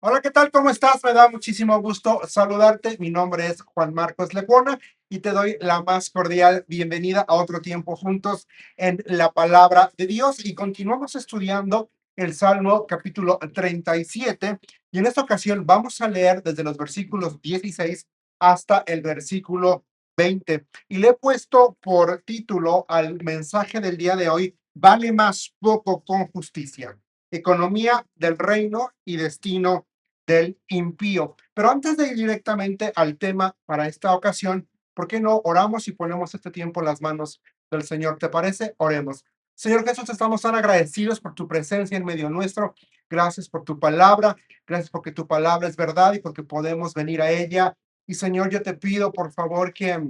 Hola, ¿qué tal? ¿Cómo estás? Me da muchísimo gusto saludarte. Mi nombre es Juan Marcos Lecuona y te doy la más cordial bienvenida a otro tiempo juntos en la palabra de Dios y continuamos estudiando el Salmo capítulo 37 y en esta ocasión vamos a leer desde los versículos 16 hasta el versículo 20 y le he puesto por título al mensaje del día de hoy: Vale más poco con justicia, economía del reino y destino del impío. Pero antes de ir directamente al tema para esta ocasión, ¿por qué no oramos y ponemos este tiempo en las manos del Señor? ¿Te parece? Oremos. Señor Jesús, estamos tan agradecidos por tu presencia en medio nuestro. Gracias por tu palabra. Gracias porque tu palabra es verdad y porque podemos venir a ella. Y Señor, yo te pido, por favor, que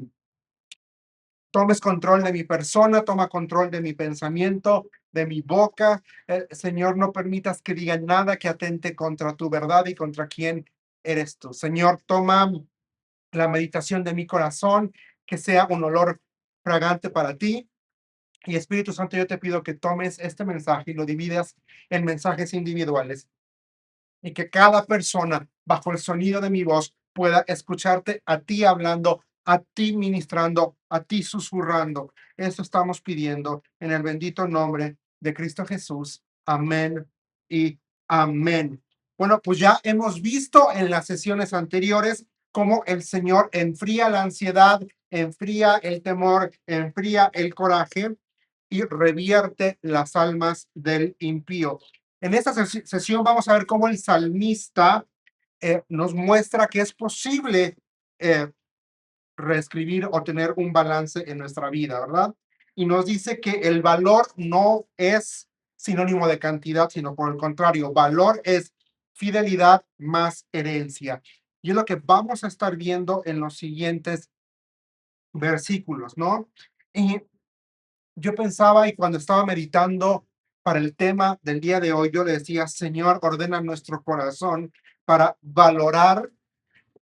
tomes control de mi persona, toma control de mi pensamiento, de mi boca. Señor, no permitas que diga nada que atente contra tu verdad y contra quién eres tú. Señor, toma la meditación de mi corazón, que sea un olor fragante para ti. Y Espíritu Santo, yo te pido que tomes este mensaje y lo dividas en mensajes individuales y que cada persona bajo el sonido de mi voz pueda escucharte a ti hablando, a ti ministrando, a ti susurrando. Eso estamos pidiendo en el bendito nombre de Cristo Jesús. Amén y amén. Bueno, pues ya hemos visto en las sesiones anteriores cómo el Señor enfría la ansiedad, enfría el temor, enfría el coraje y revierte las almas del impío. En esta sesión vamos a ver cómo el salmista nos muestra que es posible eh, reescribir o tener un balance en nuestra vida, ¿verdad? Y nos dice que el valor no es sinónimo de cantidad, sino por el contrario, valor es fidelidad más herencia. Y es lo que vamos a estar viendo en los siguientes versículos, ¿no? Y yo pensaba y cuando estaba meditando para el tema del día de hoy, yo le decía: Señor, ordena nuestro corazón para valorar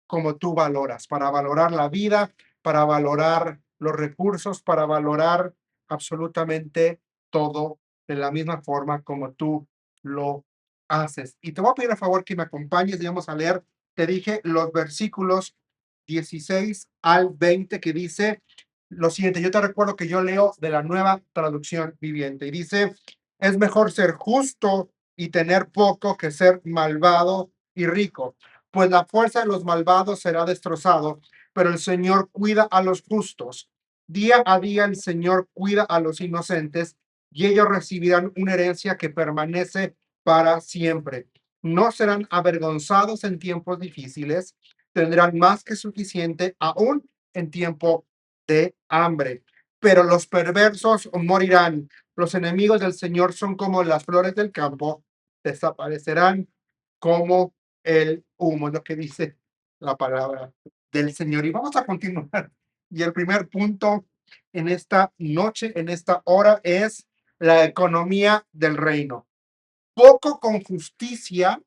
como tú valoras, para valorar la vida, para valorar los recursos, para valorar absolutamente todo de la misma forma como tú lo haces. Y te voy a pedir a favor que me acompañes y vamos a leer, te dije, los versículos 16 al 20 que dice lo siguiente. Yo te recuerdo que yo leo de la Nueva Traducción Viviente y dice: es mejor ser justo y tener poco que ser malvado y rico, pues la fuerza de los malvados será destrozado, pero el Señor cuida a los justos. Día a día el Señor cuida a los inocentes y ellos recibirán una herencia que permanece para siempre. No serán avergonzados en tiempos difíciles, tendrán más que suficiente aún en tiempo de hambre. Pero los perversos morirán. Los enemigos del Señor son como las flores del campo, desaparecerán como el humo, lo que dice la palabra del Señor. Y vamos a continuar. Y el primer punto en esta noche, en esta hora, es la economía del reino. Poco con justicia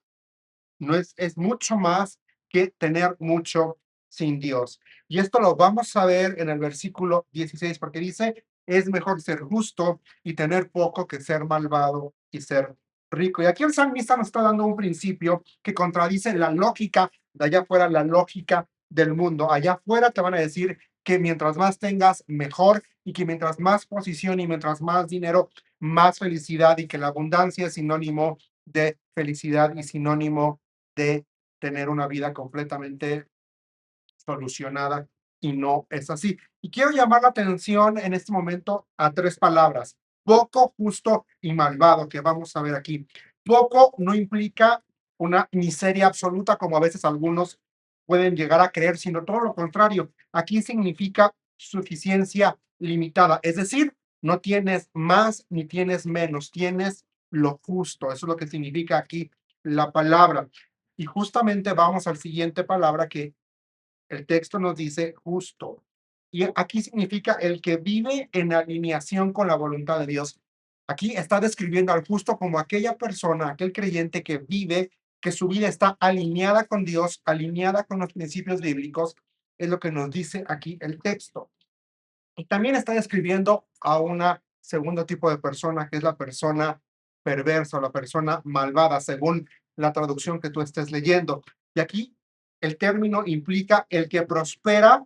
no es mucho más que tener mucho sin Dios. Y esto lo vamos a ver en el versículo 16, porque dice: es mejor ser justo y tener poco que ser malvado y ser rico. Y aquí el salmista nos está dando un principio que contradice la lógica de allá afuera, la lógica del mundo. Allá afuera te van a decir que mientras más tengas, mejor, y que mientras más posición y mientras más dinero, más felicidad, y que la abundancia es sinónimo de felicidad y sinónimo de tener una vida completamente solucionada, y no es así. Y quiero llamar la atención en este momento a tres palabras: poco, justo y malvado, que vamos a ver aquí. Poco no implica una miseria absoluta como a veces algunos pueden llegar a creer, sino todo lo contrario. Aquí significa suficiencia limitada, es decir, no tienes más ni tienes menos, tienes lo justo. Eso es lo que significa aquí la palabra. Y justamente vamos al siguiente palabra, que el texto nos dice justo. Y aquí significa el que vive en alineación con la voluntad de Dios. Aquí está describiendo al justo como aquella persona, aquel creyente que vive, que su vida está alineada con Dios, alineada con los principios bíblicos. Es lo que nos dice aquí el texto. Y también está describiendo a una segundo tipo de persona, que es la persona perversa o la persona malvada, según la traducción que tú estés leyendo. Y aquí el término implica el que prospera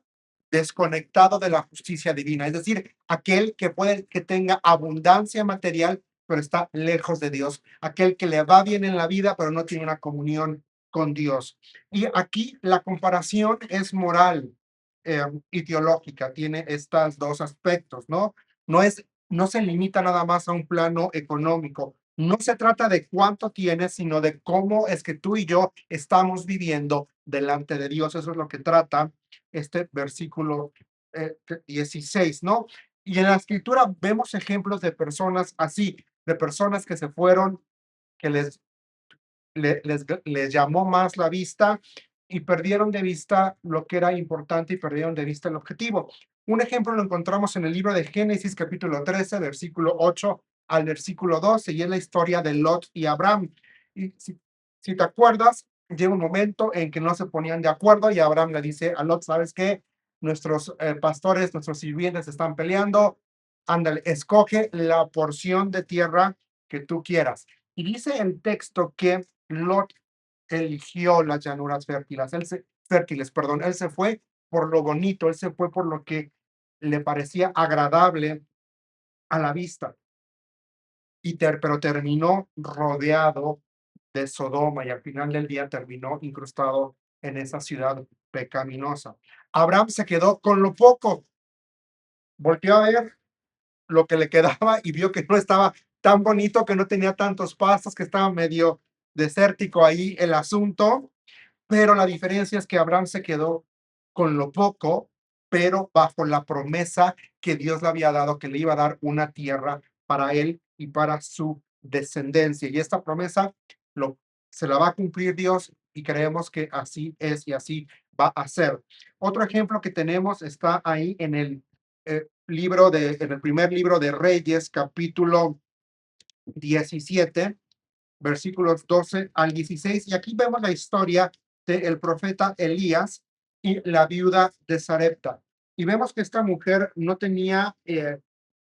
desconectado de la justicia divina, es decir, aquel que puede que tenga abundancia material, pero está lejos de Dios, aquel que le va bien en la vida, pero no tiene una comunión con Dios. Y aquí la comparación es moral, y teológica, tiene estos dos aspectos, ¿no? No se limita nada más a un plano económico. No se trata de cuánto tienes, sino de cómo es que tú y yo estamos viviendo delante de Dios. Eso es lo que trata este versículo 16, ¿no? Y en la escritura vemos ejemplos de personas así, de personas que se fueron, que les llamó más la vista y perdieron de vista lo que era importante y perdieron de vista el objetivo. Un ejemplo lo encontramos en el libro de Génesis, capítulo 13, versículo 8 al versículo 12, y es la historia de Lot y Abraham. Y si te acuerdas, llega un momento en que no se ponían de acuerdo y Abraham le dice a Lot, ¿sabes qué? Nuestros pastores, nuestros sirvientes están peleando, ándale, escoge la porción de tierra que tú quieras. Y dice el texto que Lot eligió las llanuras fértiles, perdón, él se fue por lo bonito, él se fue por lo que le parecía agradable a la vista, pero terminó rodeado de Sodoma y al final del día terminó incrustado en esa ciudad pecaminosa. Abraham se quedó con lo poco, volteó a ver lo que le quedaba y vio que no estaba tan bonito, que no tenía tantos pastos, que estaba medio desértico ahí el asunto, pero la diferencia es que Abraham se quedó con lo poco, pero bajo la promesa que Dios le había dado, que le iba a dar una tierra para él y para su descendencia. Y esta promesa lo, se la va a cumplir Dios y creemos que así es y así va a ser. Otro ejemplo que tenemos está ahí en el en el primer libro de Reyes, capítulo 17, versículos 12 al 16, y aquí vemos la historia del profeta Elías y la viuda de Sarepta. Y vemos que esta mujer no tenía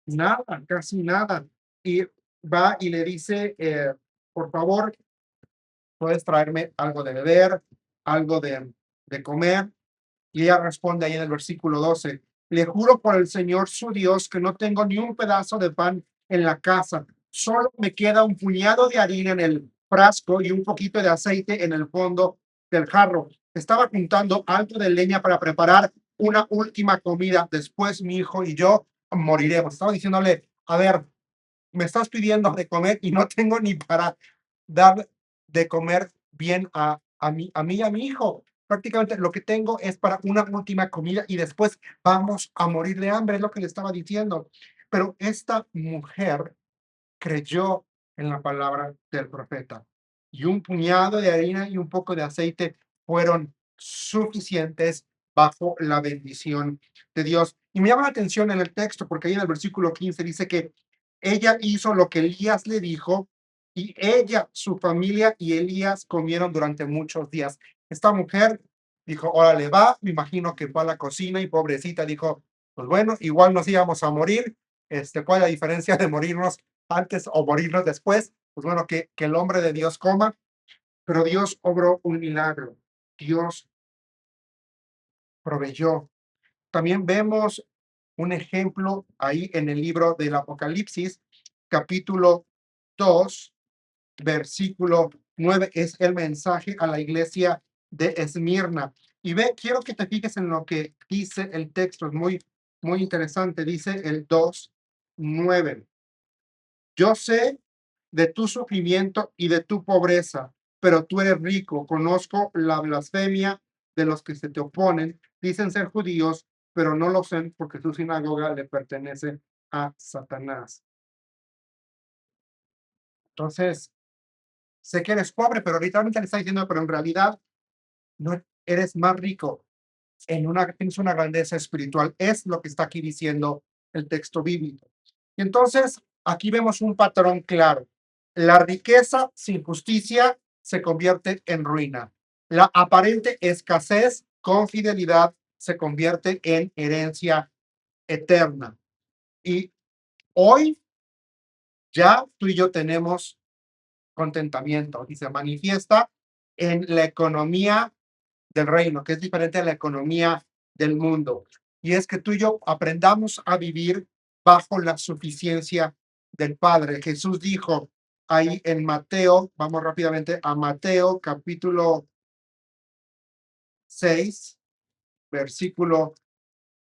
nada, casi nada, y va y le dice, por favor, puedes traerme algo de beber, algo de comer. Y ella responde ahí en el versículo 12, le juro por el Señor su Dios que no tengo ni un pedazo de pan en la casa, solo me queda un puñado de harina en el frasco y un poquito de aceite en el fondo del jarro. Estaba juntando algo de leña para preparar una última comida. Después mi hijo y yo moriremos. Estaba diciéndole, a ver, me estás pidiendo de comer y no tengo ni para dar de comer bien a mí y a mi hijo. Prácticamente lo que tengo es para una última comida y después vamos a morir de hambre, es lo que le estaba diciendo. Pero esta mujer creyó en la palabra del profeta y un puñado de harina y un poco de aceite fueron suficientes bajo la bendición de Dios. Y me llama la atención en el texto porque ahí en el versículo 15 dice que ella hizo lo que Elías le dijo y ella, su familia y Elías comieron durante muchos días. Esta mujer dijo, órale, va, me imagino que fue a la cocina y pobrecita dijo, pues bueno, igual nos íbamos a morir, ¿cuál es la diferencia de morirnos antes o morirnos después? Pues bueno, que el hombre de Dios coma, pero Dios obró un milagro, Dios proveyó. También vemos un ejemplo ahí en el libro del Apocalipsis, capítulo 2, versículo 9, es el mensaje a la iglesia de Esmirna. Y quiero que te fijes en lo que dice el texto, es muy interesante, dice el 2:9. Yo sé de tu sufrimiento y de tu pobreza, pero tú eres rico. Conozco la blasfemia de los que se te oponen. Dicen ser judíos, pero no lo son porque su sinagoga le pertenece a Satanás. Entonces, sé que eres pobre, pero literalmente le está diciendo, pero en realidad no eres más rico. Tienes una grandeza espiritual. Es lo que está aquí diciendo el texto bíblico. Y entonces, aquí vemos un patrón claro. La riqueza sin justicia se convierte en ruina. La aparente escasez con fidelidad se convierte en herencia eterna. Y hoy ya tú y yo tenemos contentamiento y se manifiesta en la economía del reino, que es diferente a la economía del mundo. Y es que tú y yo aprendamos a vivir bajo la suficiencia del Padre. Jesús dijo ahí en Mateo, vamos rápidamente a Mateo capítulo 6, versículo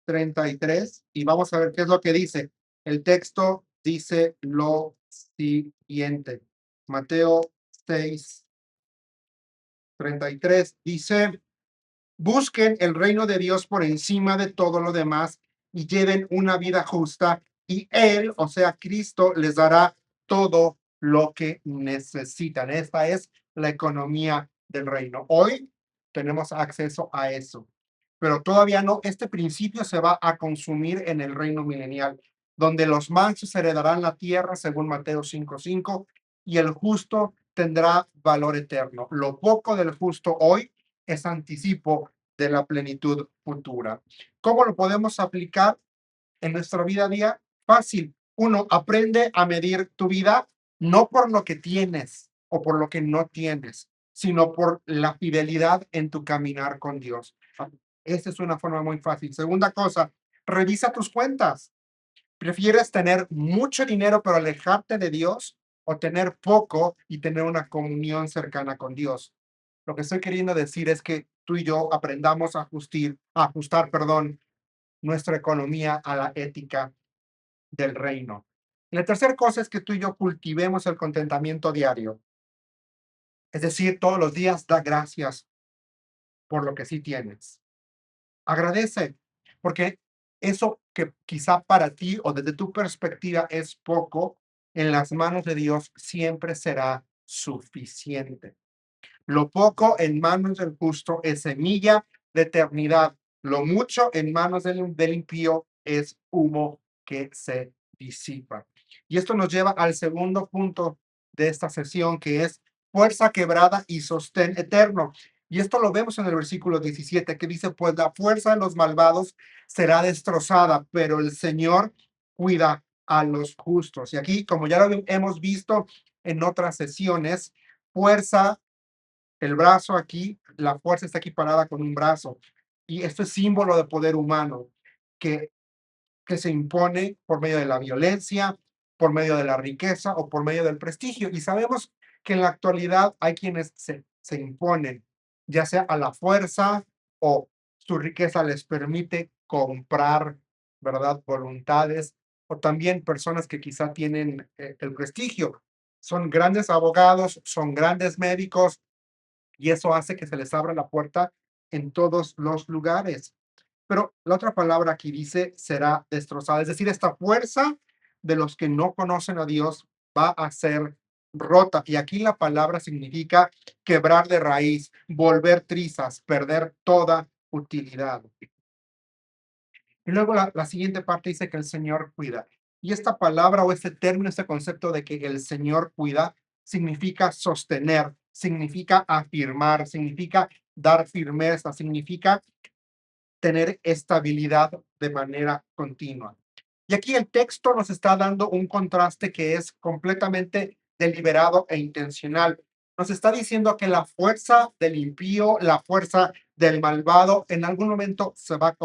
33, y vamos a ver qué es lo que dice. El texto dice lo siguiente. Mateo 6, 33 dice: busquen el reino de Dios por encima de todo lo demás y lleven una vida justa y Él, o sea, Cristo, les dará todo lo que necesitan. Esta es la economía del reino. Hoy tenemos acceso a eso, pero todavía no. Este principio se va a consumir en el reino milenial, donde los mansos heredarán la tierra, según Mateo 5:5, y el justo tendrá valor eterno. Lo poco del justo hoy es anticipo de la plenitud futura. ¿Cómo lo podemos aplicar en nuestra vida a día? Fácil. Uno, aprende a medir tu vida no por lo que tienes o por lo que no tienes, sino por la fidelidad en tu caminar con Dios. Esta es una forma muy fácil. Segunda cosa, revisa tus cuentas. ¿Prefieres tener mucho dinero pero alejarte de Dios o tener poco y tener una comunión cercana con Dios? Lo que estoy queriendo decir es que tú y yo aprendamos a ajustar, perdón, nuestra economía a la ética del reino. Y la tercera cosa es que tú y yo cultivemos el contentamiento diario. Es decir, todos los días da gracias por lo que sí tienes. Agradece, porque eso que quizá para ti o desde tu perspectiva es poco, en las manos de Dios siempre será suficiente. Lo poco en manos del justo es semilla de eternidad. Lo mucho en manos del impío es humo que se disipa. Y esto nos lleva al segundo punto de esta sesión, que es fuerza quebrada y sostén eterno. Y esto lo vemos en el versículo 17, que dice: pues la fuerza de los malvados será destrozada, pero el Señor cuida a los justos. Y aquí, como ya lo hemos visto en otras sesiones, fuerza, el brazo aquí, la fuerza está equiparada con un brazo. Y esto es símbolo de poder humano que, que se impone por medio de la violencia, por medio de la riqueza o por medio del prestigio. Y sabemos que en la actualidad hay quienes se imponen, ya sea a la fuerza o su riqueza les permite comprar, ¿verdad? Voluntades, o también personas que quizá tienen el prestigio. Son grandes abogados, son grandes médicos, y eso hace que se les abra la puerta en todos los lugares. Pero la otra palabra aquí dice será destrozada, es decir, esta fuerza de los que no conocen a Dios va a ser rota. Y aquí la palabra significa quebrar de raíz, volver trizas, perder toda utilidad. Y luego la siguiente parte dice que el Señor cuida. Y esta palabra o este término, este concepto de que el Señor cuida, significa sostener, significa afirmar, significa dar firmeza, significa tener estabilidad de manera continua. Y aquí el texto nos está dando un contraste que es completamente deliberado e intencional. Nos está diciendo que la fuerza del impío, la fuerza del malvado, en algún momento se va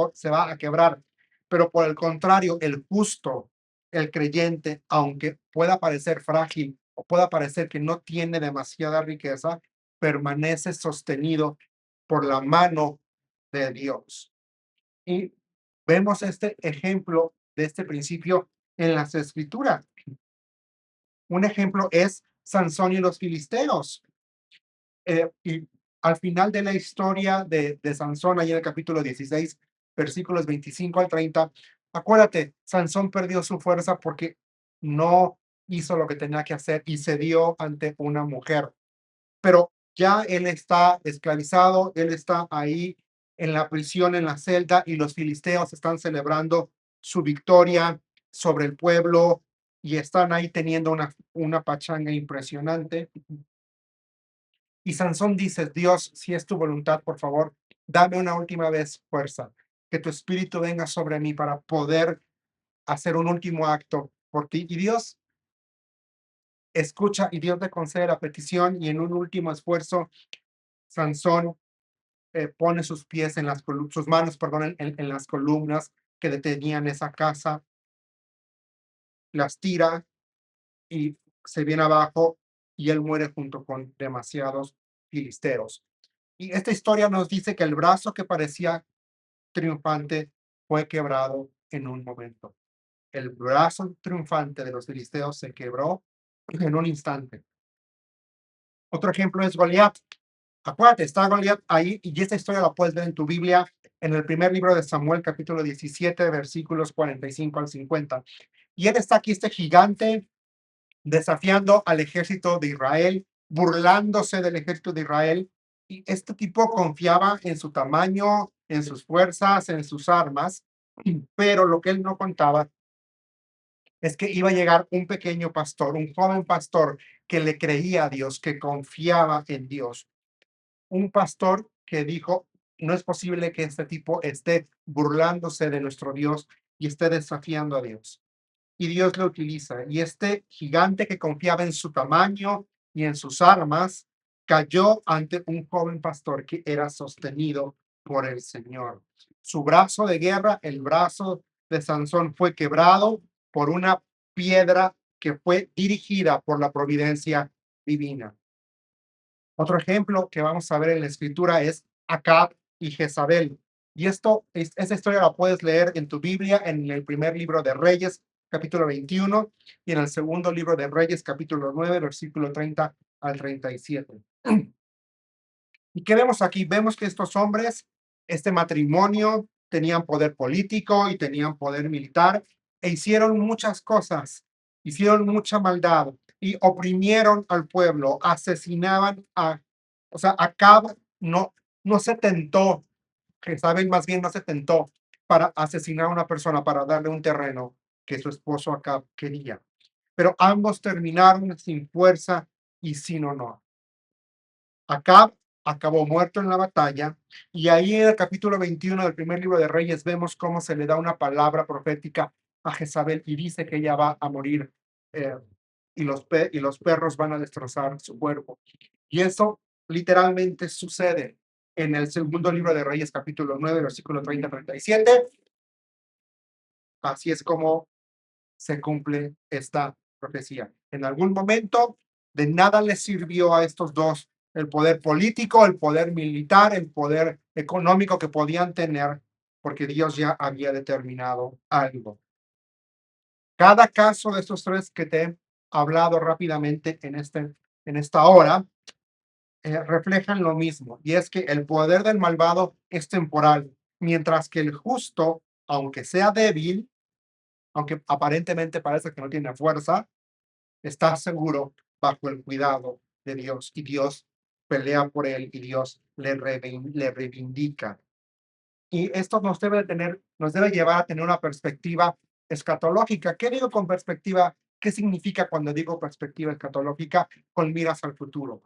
a quebrar. Pero por el contrario, el justo, el creyente, aunque pueda parecer frágil o pueda parecer que no tiene demasiada riqueza, permanece sostenido por la mano de Dios. Y vemos este ejemplo de este principio en las escrituras. Un ejemplo es Sansón y los filisteos. Y al final de la historia de Sansón, ahí en el capítulo 16, versículos 25 al 30, acuérdate, Sansón perdió su fuerza porque no hizo lo que tenía que hacer y cedió ante una mujer. Pero ya él está esclavizado, él está ahí en la prisión, en la celda, y los filisteos están celebrando su victoria sobre el pueblo y están ahí teniendo una pachanga impresionante. Y Sansón dice: Dios, si es tu voluntad, por favor, dame una última vez fuerza, que tu espíritu venga sobre mí para poder hacer un último acto por ti. Y Dios escucha y Dios le concede la petición y en un último esfuerzo, Sansón pone sus pies en sus manos, perdón, en las columnas que detenían esa casa, las tira y se viene abajo y él muere junto con demasiados filisteos. Y esta historia nos dice que el brazo que parecía triunfante fue quebrado en un momento. El brazo triunfante de los filisteos se quebró en un instante. Otro ejemplo es Goliat. Acuérdate, está Goliat ahí y esta historia la puedes ver en tu Biblia en el primer libro de Samuel, capítulo 17, versículos 45 al 50. Y él está aquí, este gigante, desafiando al ejército de Israel, burlándose del ejército de Israel. Y este tipo confiaba en su tamaño, en sus fuerzas, en sus armas, pero lo que él no contaba es que iba a llegar un pequeño pastor, un joven pastor que le creía a Dios, que confiaba en Dios. Un pastor que dijo, no es posible que este tipo esté burlándose de nuestro Dios y esté desafiando a Dios. Y Dios lo utiliza. Y este gigante que confiaba en su tamaño y en sus armas, cayó ante un joven pastor que era sostenido por el Señor. Su brazo de guerra, el brazo de Sansón, fue quebrado por una piedra que fue dirigida por la providencia divina. Otro ejemplo que vamos a ver en la escritura es Acab y Jezabel. Y esta historia la puedes leer en tu Biblia en el primer libro de Reyes, capítulo 21, y en el segundo libro de Reyes, capítulo 9, versículo 30 al 37. ¿Y qué vemos aquí? Vemos que estos hombres, este matrimonio, tenían poder político y tenían poder militar e hicieron muchas cosas, hicieron mucha maldad y oprimieron al pueblo, asesinaban o sea, Acab no se tentó, Jezabel más bien no se tentó para asesinar a una persona, para darle un terreno que su esposo Acab quería. Pero ambos terminaron sin fuerza y sin honor. Acab acabó muerto en la batalla y ahí en el capítulo 21 del primer libro de Reyes vemos cómo se le da una palabra profética a Jezabel y dice que ella va a morir eh, y los perros van a destrozar su cuerpo. Y eso literalmente sucede en el segundo libro de Reyes, capítulo 9, versículo 30-37. Así es como se cumple esta profecía. En algún momento de nada les sirvió a estos dos el poder político, el poder militar, el poder económico que podían tener, porque Dios ya había determinado algo. Cada caso de estos tres que te he hablado rápidamente en esta hora reflejan lo mismo, y es que el poder del malvado es temporal, mientras que el justo, aunque sea débil, aunque aparentemente parece que no tiene fuerza, está seguro bajo el cuidado de Dios y Dios pelea por él y Dios le reivindica. Y esto nos debe llevar a tener una perspectiva escatológica. ¿Qué digo con perspectiva? ¿Qué significa cuando digo perspectiva escatológica? Con miras al futuro.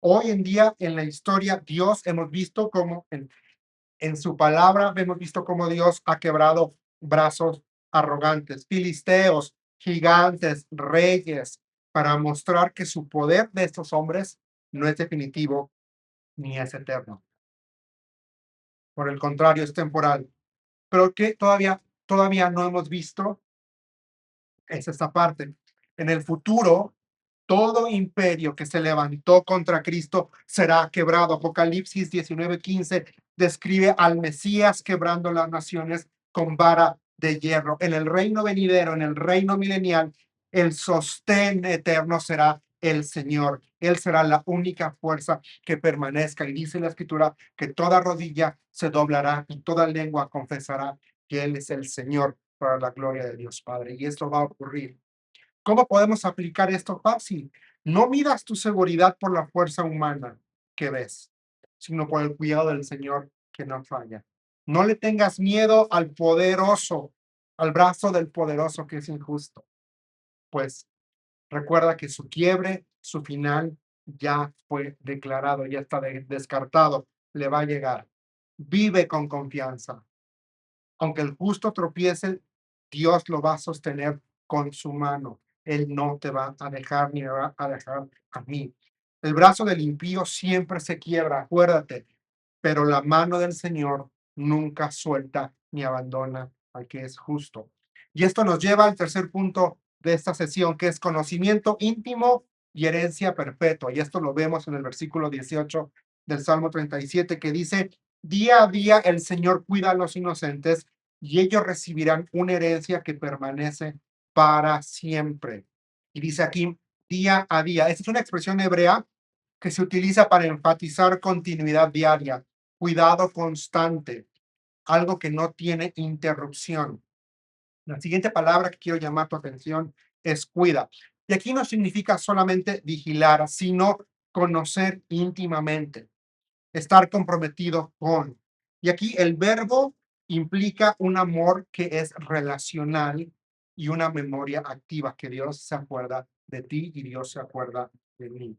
Hoy en día en la historia Dios hemos visto cómo en su palabra hemos visto cómo Dios ha quebrado brazos arrogantes, filisteos, gigantes, reyes, para mostrar que su poder de estos hombres no es definitivo ni es eterno. Por el contrario, es temporal. Pero que todavía no hemos visto es esta parte. En el futuro, todo imperio que se levantó contra Cristo será quebrado. Apocalipsis 19:15 describe al Mesías quebrando las naciones con vara de hierro. En el reino venidero, en el reino milenial, el sostén eterno será el Señor. Él será la única fuerza que permanezca. Y dice la Escritura que toda rodilla se doblará y toda lengua confesará que Él es el Señor para la gloria de Dios Padre. Y esto va a ocurrir. ¿Cómo podemos aplicar esto fácil? No midas tu seguridad por la fuerza humana que ves, sino por el cuidado del Señor que no falla. No le tengas miedo al poderoso, al brazo del poderoso que es injusto, pues recuerda que su quiebre, su final ya fue declarado, ya está descartado, le va a llegar. Vive con confianza. Aunque el justo tropiece, Dios lo va a sostener con su mano. Él no te va a dejar ni me va a dejar a mí. El brazo del impío siempre se quiebra, acuérdate, pero la mano del Señor nunca suelta ni abandona al que es justo. Y esto nos lleva al tercer punto de esta sesión, que es conocimiento íntimo y herencia perpetua. Y esto lo vemos en el versículo 18 del Salmo 37, que dice, día a día el Señor cuida a los inocentes y ellos recibirán una herencia que permanece para siempre. Y dice aquí, día a día. Esta es una expresión hebrea que se utiliza para enfatizar continuidad diaria, cuidado constante, algo que no tiene interrupción. La siguiente palabra que quiero llamar tu atención es cuida. Y aquí no significa solamente vigilar, sino conocer íntimamente, estar comprometido con. Y aquí el verbo implica un amor que es relacional y una memoria activa, que Dios se acuerda de ti y Dios se acuerda de mí.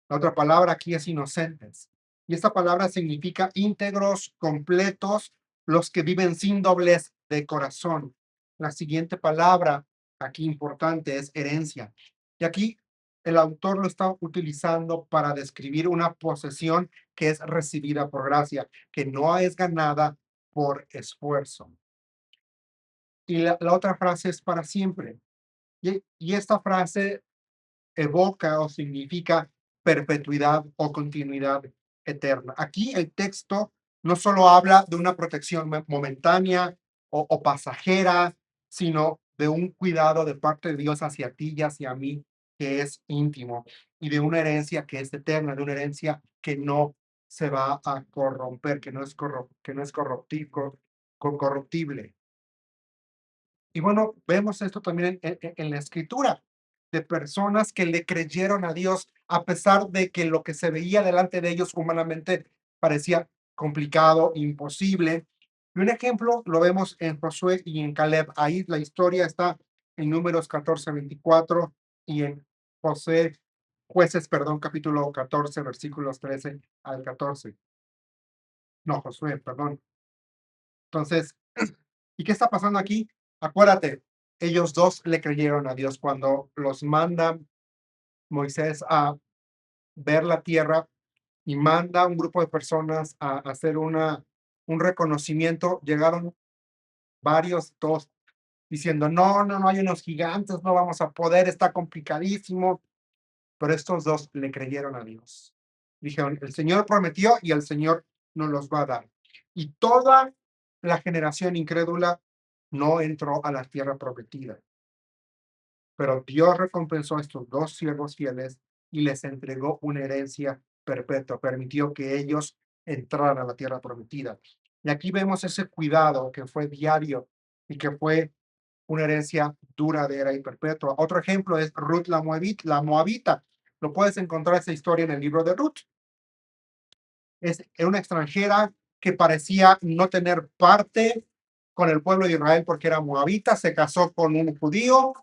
La otra palabra aquí es inocentes. Y esta palabra significa íntegros, completos, los que viven sin doblez de corazón. La siguiente palabra aquí importante es herencia. Y aquí el autor lo está utilizando para describir una posesión que es recibida por gracia, que no es ganada por esfuerzo. Y la otra frase es para siempre. Y esta frase evoca o significa perpetuidad o continuidad eterna. Aquí el texto no solo habla de una protección momentánea o pasajera, sino de un cuidado de parte de Dios hacia ti y hacia mí que es íntimo y de una herencia que es eterna, de una herencia que no se va a corromper, que no es corruptible. Y bueno, vemos esto también en la escritura, de personas que le creyeron a Dios a pesar de que lo que se veía delante de ellos humanamente parecía complicado, imposible. Y un ejemplo lo vemos en Josué y en Caleb. Ahí la historia está en Números 14:24 y en José, Jueces, perdón, capítulo 14, versículos 13 al 14. No, Josué, perdón. Entonces, ¿y qué está pasando aquí? Acuérdate, ellos dos le creyeron a Dios cuando los manda Moisés a ver la tierra y manda a un grupo de personas a hacer un reconocimiento. Llegaron varios, todos diciendo, no, no, no, hay unos gigantes, no vamos a poder, está complicadísimo. Pero estos dos le creyeron a Dios. Dijeron, el Señor prometió y el Señor nos los va a dar. Y toda la generación incrédula no entró a la tierra prometida. Pero Dios recompensó a estos dos siervos fieles y les entregó una herencia perpetua. Permitió que ellos entraran a la tierra prometida. Y aquí vemos ese cuidado que fue diario y que fue una herencia duradera y perpetua. Otro ejemplo es Ruth la Moabita. Lo puedes encontrar esa historia en el libro de Ruth. Era una extranjera que parecía no tener parte con el pueblo de Israel porque era moabita, se casó con un judío,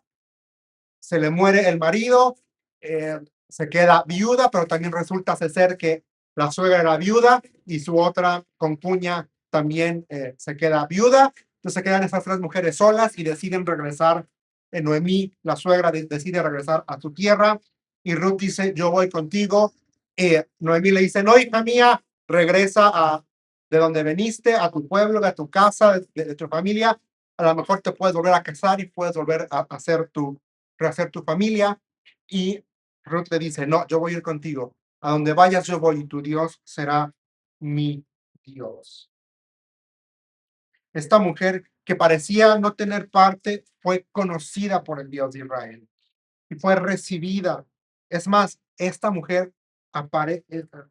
se le muere el marido, se queda viuda, pero también resulta ser que la suegra era viuda y su otra concuña también se queda viuda. Entonces se quedan esas tres mujeres solas y deciden regresar. Noemí, la suegra, decide regresar a su tierra y Ruth dice, yo voy contigo. Noemí le dice, no, hija mía, regresa de donde veniste, a tu pueblo, a tu casa, de tu familia. A lo mejor te puedes volver a casar y puedes volver a hacer rehacer tu familia. Y Ruth le dice, no, yo voy a ir contigo. A donde vayas yo voy y tu Dios será mi Dios. Esta mujer que parecía no tener parte fue conocida por el Dios de Israel y fue recibida. Es más, esta mujer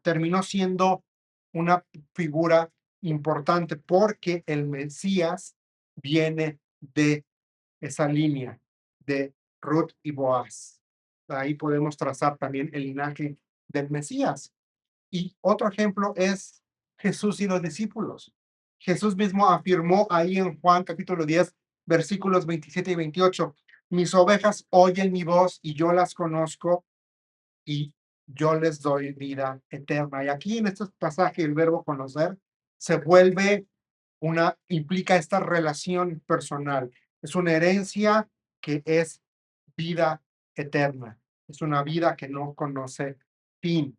terminó siendo una figura importante porque el Mesías viene de esa línea de Ruth y Boaz. Ahí podemos trazar también el linaje del Mesías. Y otro ejemplo es Jesús y los discípulos. Jesús mismo afirmó ahí en Juan capítulo 10, versículos 27 y 28, mis ovejas oyen mi voz y yo las conozco y yo les doy vida eterna. Y aquí en este pasaje el verbo conocer se vuelve implica esta relación personal. Es una herencia que es vida eterna. Es una vida que no conoce fin.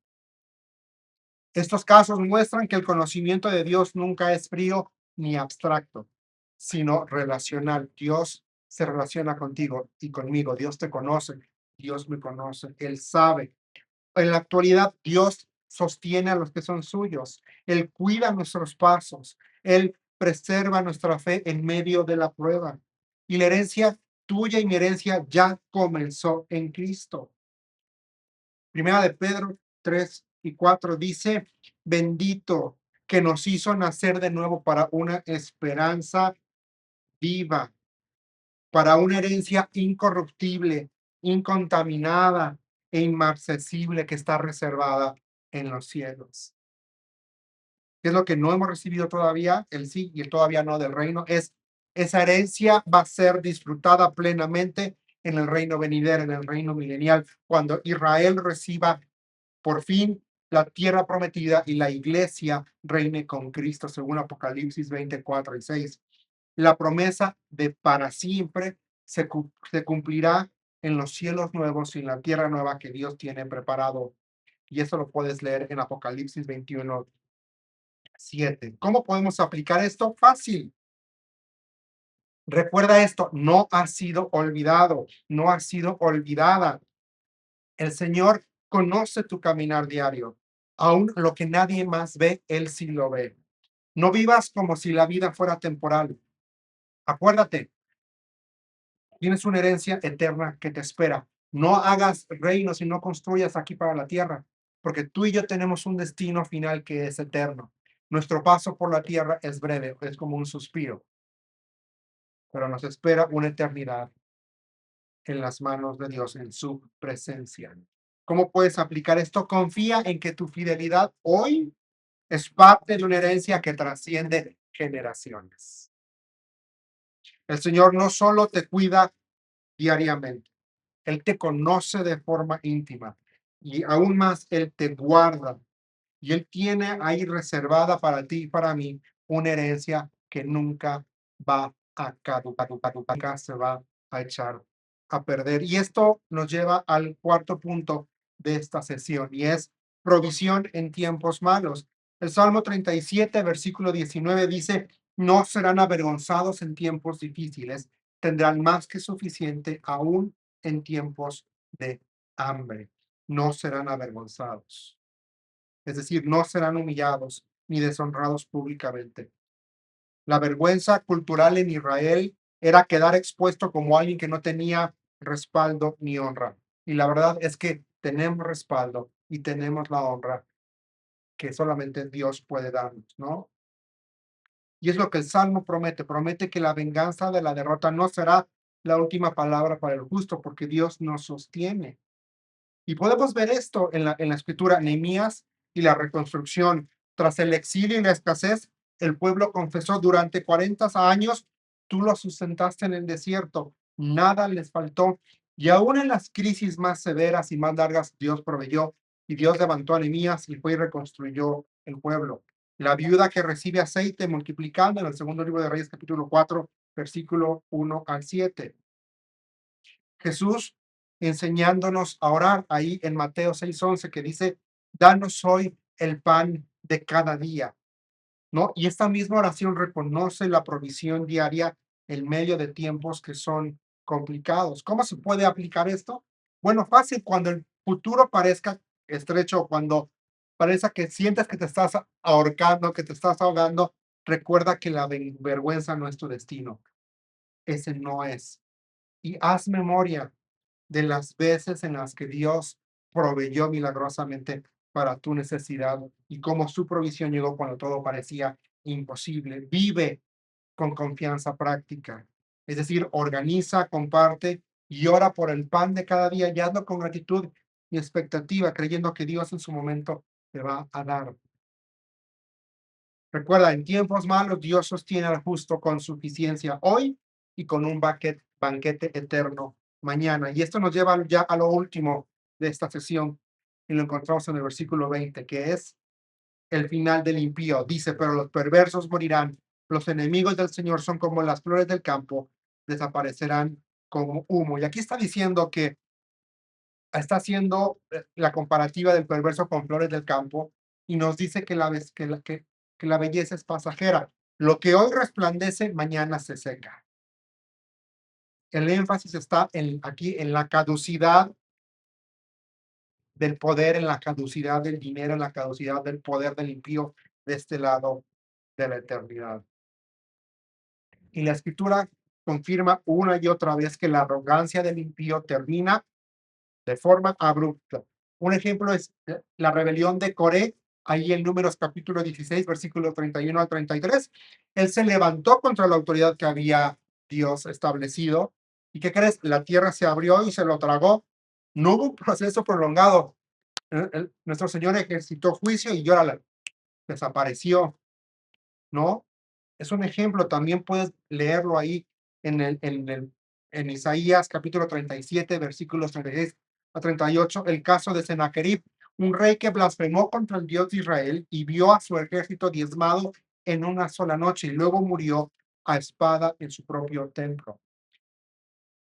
Estos casos muestran que el conocimiento de Dios nunca es frío ni abstracto, sino relacional. Dios se relaciona contigo y conmigo. Dios te conoce, Dios me conoce, Él sabe. En la actualidad, Dios sostiene a los que son suyos. Él cuida nuestros pasos. Él preserva nuestra fe en medio de la prueba. Y la herencia tuya y mi herencia ya comenzó en Cristo. Primera de Pedro 3:4 dice, bendito que nos hizo nacer de nuevo para una esperanza viva, para una herencia incorruptible, incontaminada e inmarcesible que está reservada en los cielos. ¿Qué es lo que no hemos recibido todavía? El sí y el todavía no del reino. Esa herencia va a ser disfrutada plenamente en el reino venidero, en el reino milenial, cuando Israel reciba por fin la tierra prometida y la iglesia reine con Cristo, según Apocalipsis 24:6. La promesa de para siempre se cumplirá en los cielos nuevos y en la tierra nueva que Dios tiene preparado. Y eso lo puedes leer en Apocalipsis 21:7. ¿Cómo podemos aplicar esto? Fácil. Recuerda esto, no ha sido olvidado, no ha sido olvidada. El Señor conoce tu caminar diario. Aún lo que nadie más ve, Él sí lo ve. No vivas como si la vida fuera temporal. Acuérdate, tienes una herencia eterna que te espera. No hagas reinos y no construyas aquí para la tierra, porque tú y yo tenemos un destino final que es eterno. Nuestro paso por la tierra es breve, es como un suspiro, pero nos espera una eternidad en las manos de Dios, en su presencia. ¿Cómo puedes aplicar esto? Confía en que tu fidelidad hoy es parte de una herencia que trasciende generaciones. El Señor no solo te cuida diariamente, Él te conoce de forma íntima y aún más Él te guarda y Él tiene ahí reservada para ti y para mí una herencia que nunca va a caducar, nunca se va a echar a perder. Y esto nos lleva al cuarto punto de esta sesión y es provisión en tiempos malos. El Salmo 37, versículo 19 dice, no serán avergonzados en tiempos difíciles, tendrán más que suficiente aún en tiempos de hambre. No serán avergonzados. Es decir, no serán humillados ni deshonrados públicamente. La vergüenza cultural en Israel era quedar expuesto como alguien que no tenía respaldo ni honra. Y la verdad es que tenemos respaldo y tenemos la honra que solamente Dios puede darnos, ¿no? Y es lo que el Salmo promete. Promete que la venganza de la derrota no será la última palabra para el justo, porque Dios nos sostiene. Y podemos ver esto en la escritura, Nehemías y la reconstrucción. Tras el exilio y la escasez, el pueblo confesó durante 40 años, tú los sustentaste en el desierto, nada les faltó. Y aún en las crisis más severas y más largas, Dios proveyó y Dios levantó a Nehemías y fue y reconstruyó el pueblo. La viuda que recibe aceite multiplicando en el segundo libro de Reyes, capítulo 4, versículo 1 al 7. Jesús enseñándonos a orar ahí en Mateo 6:11 que dice, danos hoy el pan de cada día, ¿no? Y esta misma oración reconoce la provisión diaria en medio de tiempos que son complicados. ¿Cómo se puede aplicar esto? Bueno, fácil, cuando el futuro parezca estrecho, cuando parezca que sientes que te estás ahorcando, que te estás ahogando, recuerda que la vergüenza no es tu destino. Ese no es. Y haz memoria de las veces en las que Dios proveyó milagrosamente para tu necesidad y cómo su provisión llegó cuando todo parecía imposible. Vive con confianza práctica. Es decir, organiza, comparte y ora por el pan de cada día y hazlo con gratitud y expectativa, creyendo que Dios en su momento te va a dar. Recuerda, en tiempos malos Dios sostiene al justo con suficiencia hoy y con un banquete eterno mañana. Y esto nos lleva ya a lo último de esta sesión y lo encontramos en el versículo 20, que es el final del impío. Dice, pero los perversos morirán, los enemigos del Señor son como las flores del campo, desaparecerán como humo. Y aquí está diciendo que está haciendo la comparativa del perverso con flores del campo y nos dice que que la belleza es pasajera. Lo que hoy resplandece, mañana se seca. El énfasis está aquí en la caducidad del poder, en la caducidad del dinero, en la caducidad del poder del impío de este lado de la eternidad. Y la escritura confirma una y otra vez que la arrogancia del impío termina de forma abrupta. Un ejemplo es la rebelión de Coré, ahí en Números capítulo 16, versículo 31 al 33. Él se levantó contra la autoridad que había Dios establecido. ¿Y qué crees? La tierra se abrió y se lo tragó. No hubo un proceso prolongado. Nuestro Señor ejercitó juicio y llórala, desapareció, ¿no? Es un ejemplo, también puedes leerlo ahí en Isaías capítulo 37, versículos 36 a 38, el caso de Sennacherib, un rey que blasfemó contra el Dios de Israel y vio a su ejército diezmado en una sola noche y luego murió a espada en su propio templo.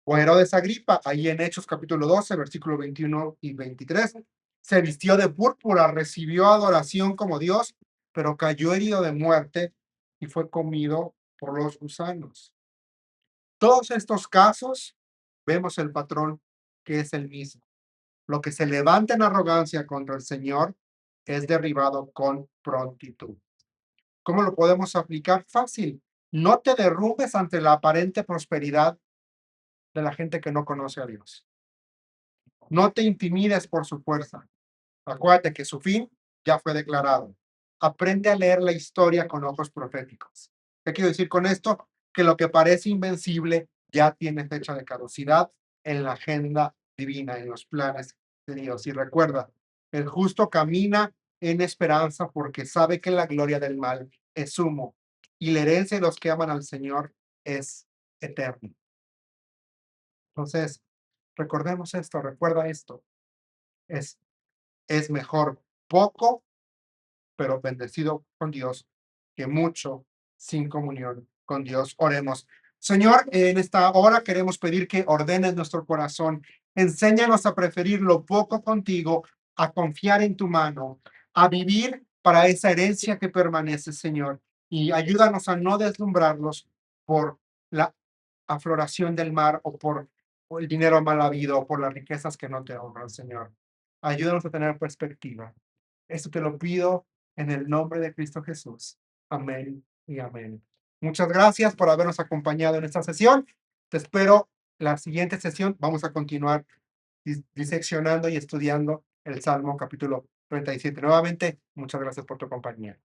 O Herodes Agripa, ahí en Hechos capítulo 12, versículo 21 y 23, se vistió de púrpura, recibió adoración como Dios, pero cayó herido de muerte y fue comido por los gusanos. Todos estos casos vemos el patrón que es el mismo. Lo que se levanta en arrogancia contra el Señor es derribado con prontitud. ¿Cómo lo podemos aplicar? Fácil. No te derrumbes ante la aparente prosperidad de la gente que no conoce a Dios. No te intimides por su fuerza. Acuérdate que su fin ya fue declarado. Aprende a leer la historia con ojos proféticos. ¿Qué quiero decir con esto? Que lo que parece invencible ya tiene fecha de caducidad en la agenda divina, en los planes de Dios. Y recuerda, el justo camina en esperanza porque sabe que la gloria del mal es humo y la herencia de los que aman al Señor es eterna. Entonces, recordemos esto, recuerda esto. Es, es mejor poco pero bendecido con Dios, que mucho sin comunión con Dios. Oremos. Señor, en esta hora queremos pedir que ordenes nuestro corazón. Enséñanos a preferir lo poco contigo, a confiar en tu mano, a vivir para esa herencia que permanece, Señor. Y ayúdanos a no deslumbrarlos por la afloración del mar o el dinero mal habido o por las riquezas que no te honran, Señor. Ayúdanos a tener perspectiva. Esto te lo pido en el nombre de Cristo Jesús. Amén y amén. Muchas gracias por habernos acompañado en esta sesión. Te espero la siguiente sesión. Vamos a continuar diseccionando y estudiando el Salmo capítulo 37. Nuevamente, muchas gracias por tu compañía.